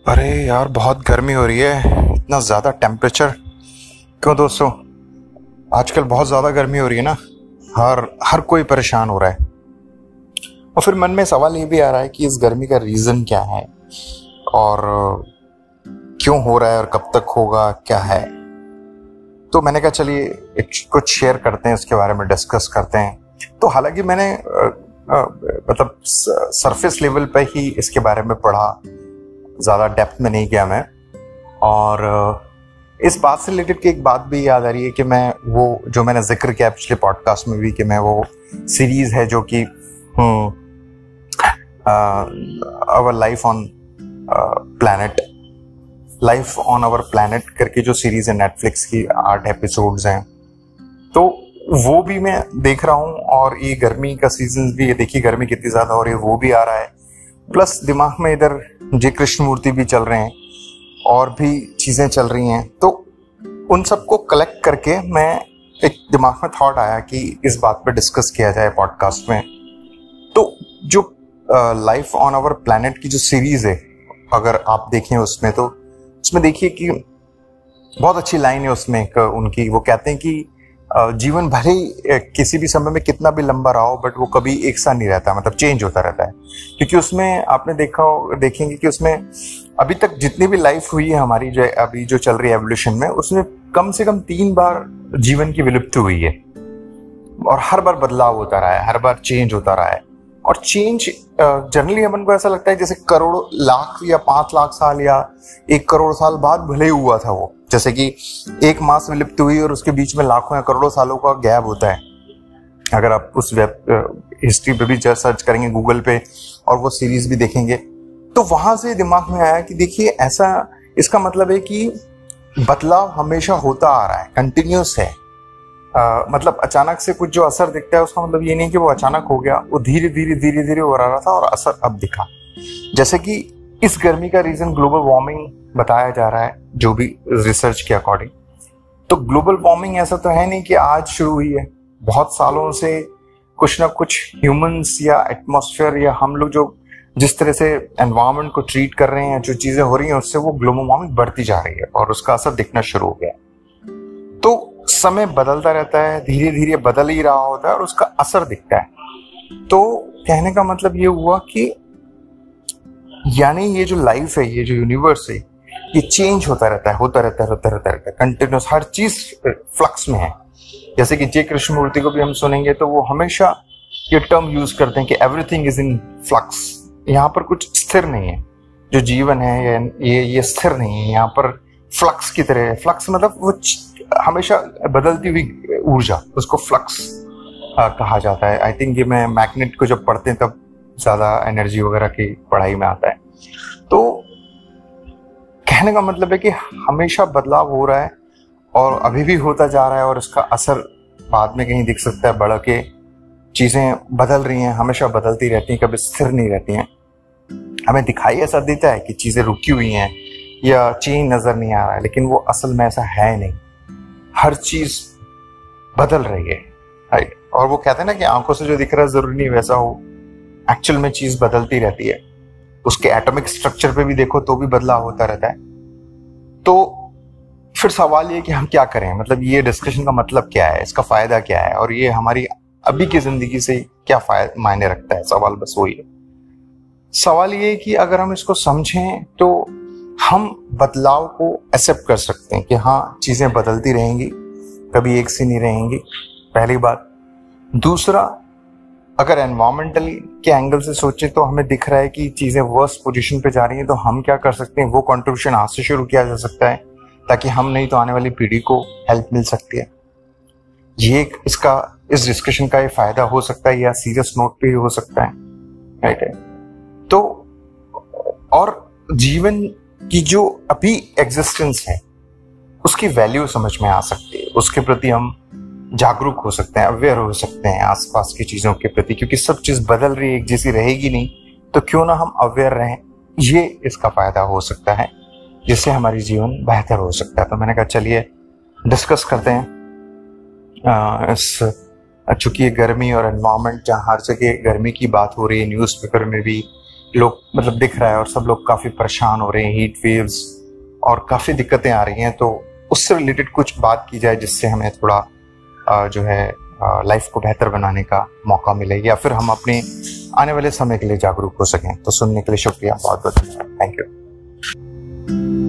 अरे यार, बहुत गर्मी हो रही है। इतना ज़्यादा टेम्परेचर क्यों दोस्तों? आजकल बहुत ज़्यादा गर्मी हो रही है ना। हर हर कोई परेशान हो रहा है। और फिर मन में सवाल ये भी आ रहा है कि इस गर्मी का रीज़न क्या है और क्यों हो रहा है और कब तक होगा, क्या है। तो मैंने कहा चलिए कुछ शेयर करते हैं, इसके बारे में डिस्कस करते हैं। तो हालांकि मैंने मतलब सरफेस लेवल पे ही इसके बारे में पढ़ा, ज़्यादा डेप्थ में नहीं गया मैं। और इस बात से रिलेटेड की एक बात भी याद आ रही है कि मैं वो जो मैंने जिक्र किया पिछले पॉडकास्ट में भी कि मैं वो सीरीज़ है जो कि our life on planet, life on our planet करके जो सीरीज़ है नेटफ्लिक्स की, 8 एपिसोड्स हैं। तो वो भी मैं देख रहा हूँ। और ये गर्मी का सीजन भी, देखिए गर्मी कितनी ज़्यादा हो रही है, वो भी आ रहा है। प्लस दिमाग में इधर जे कृष्णमूर्ति भी चल रहे हैं और भी चीज़ें चल रही हैं। तो उन सबको कलेक्ट करके मैं एक दिमाग में थॉट आया कि इस बात पे डिस्कस किया जाए पॉडकास्ट में। तो जो लाइफ ऑन आवर प्लैनेट की जो सीरीज़ है, अगर आप देखें उसमें, तो उसमें देखिए कि बहुत अच्छी लाइन है उसमें उनकी। वो कहते हैं कि जीवन भले ही किसी भी समय में कितना भी लंबा रहा हो, बट वो कभी एक सा नहीं रहता, मतलब चेंज होता रहता है। क्योंकि उसमें आपने देखेंगे कि उसमें अभी तक जितनी भी लाइफ हुई है हमारी, जो अभी जो चल रही है एवोल्यूशन में, उसमें कम से कम 3 बार जीवन की विलुप्ति हुई है। और हर बार बदलाव होता रहा है, हर बार चेंज होता रहा है। और चेंज जनरली अपन को ऐसा लगता है जैसे करोड़ों, लाख या 5 लाख साल या 1 करोड़ साल बाद भले ही हुआ था वो। जैसे कि एक मास विलुप्त हुई और उसके बीच में लाखों या करोड़ों सालों का गैप होता है। अगर आप उस वेब हिस्ट्री पे भी सर्च करेंगे गूगल पे और वो सीरीज भी देखेंगे, तो वहां से दिमाग में आया कि देखिए ऐसा, इसका मतलब है कि बदलाव हमेशा होता आ रहा है, कंटिन्यूस है। मतलब अचानक से कुछ जो असर दिखता है, उसका मतलब ये नहीं कि वो अचानक हो गया, वो धीरे धीरे हो रहा था और असर अब दिखा। जैसे कि इस गर्मी का रीजन ग्लोबल वार्मिंग बताया जा रहा है, जो भी रिसर्च के अकॉर्डिंग। तो ग्लोबल वार्मिंग ऐसा तो है नहीं कि आज शुरू हुई है, बहुत सालों से कुछ ना कुछ ह्यूमंस या एटमॉस्फेयर या हम लोग जो जिस तरह से एनवायरनमेंट को ट्रीट कर रहे हैं, जो चीजें हो रही हैं, उससे वो ग्लोबल वार्मिंग बढ़ती जा रही है और उसका असर दिखना शुरू हो गया। तो समय बदलता रहता है, धीरे धीरे बदल ही रहा होता है और उसका असर दिखता है। तो कहने का मतलब ये हुआ कि यानी ये जो लाइफ है, ये जो यूनिवर्स है, ये चेंज होता रहता है कंटिन्यूस। हर चीज फ्लक्स में है। जैसे कि जे कृष्णमूर्ति को भी हम सुनेंगे तो वो हमेशा ये टर्म यूज करते हैं कि एवरीथिंग इज इन फ्लक्स। यहाँ पर कुछ स्थिर नहीं है। जो जीवन है ये स्थिर नहीं है। यहाँ पर फ्लक्स की तरह है। फ्लक्स मतलब वो हमेशा बदलती हुई ऊर्जा, उसको फ्लक्स कहा जाता है। आई थिंक ये मैं मैग्नेट को जब पढ़ते हैं तब ज्यादा एनर्जी वगैरह की पढ़ाई में आता है। तो कहने का मतलब है कि हमेशा बदलाव हो रहा है और अभी भी होता जा रहा है और उसका असर बाद में कहीं दिख सकता है। बढ़ के चीजें बदल रही हैं, हमेशा बदलती रहती हैं, कभी स्थिर नहीं रहती हैं। हमें दिखाई ऐसा देता है कि चीजें रुकी हुई हैं या चेंज नजर नहीं आ रहा है, लेकिन वो असल में ऐसा है नहीं। हर चीज बदल रही है, राइट। और वो कहते हैं ना कि आंखों से जो दिख रहा है जरूरी नहीं वैसा हो, एक्चुअल में चीज बदलती रहती है। उसके एटॉमिक स्ट्रक्चर पे भी देखो तो भी बदलाव होता रहता है। तो फिर सवाल ये कि हम क्या करें, मतलब ये डिस्कशन का मतलब क्या है, इसका फायदा क्या है और ये हमारी अभी की जिंदगी से क्या फायदा मायने रखता है। सवाल बस वही है। सवाल ये है कि अगर हम इसको समझें तो हम बदलाव को एक्सेप्ट कर सकते हैं कि हाँ, चीजें बदलती रहेंगी, कभी एक सी नहीं रहेंगी, पहली बात। दूसरा, अगर एनवायरमेंटल के एंगल से सोचे तो हमें दिख रहा है कि चीजें वर्स पोजीशन पे जा रही हैं, तो हम क्या कर सकते हैं, वो कंट्रीब्यूशन आज से शुरू किया जा सकता है ताकि हम नहीं तो आने वाली पीढ़ी को हेल्प मिल सकती है। ये इस डिस्कशन का ये फायदा हो सकता है या सीरियस नोट पे हो सकता है, राइट है। तो और जीवन की जो अभी एग्जिस्टेंस है उसकी वैल्यू समझ में आ सकती है, उसके प्रति हम जागरूक हो सकते हैं, अवेयर हो सकते हैं आसपास की चीजों के प्रति, क्योंकि सब चीज बदल रही है, एक जैसी रहेगी नहीं। तो क्यों ना हम अवेयर रहें, ये इसका फायदा हो सकता है, जिससे हमारी जीवन बेहतर हो सकता है। तो मैंने कहा चलिए डिस्कस करते हैं चूंकि गर्मी और एनवायरमेंट, जहाँ हर जगह गर्मी की बात हो रही है, न्यूज़पेपर में भी लोग मतलब दिख रहा है और सब लोग काफी परेशान हो रहे हैं, हीट वेव्स और काफी दिक्कतें आ रही हैं, तो उससे रिलेटेड कुछ बात की जाए जिससे हमें थोड़ा जो है लाइफ को बेहतर बनाने का मौका मिले, या फिर हम अपने आने वाले समय के लिए जागरूक हो सकें। तो सुनने के लिए शुक्रिया, बहुत बहुत धन्यवाद, थैंक यू।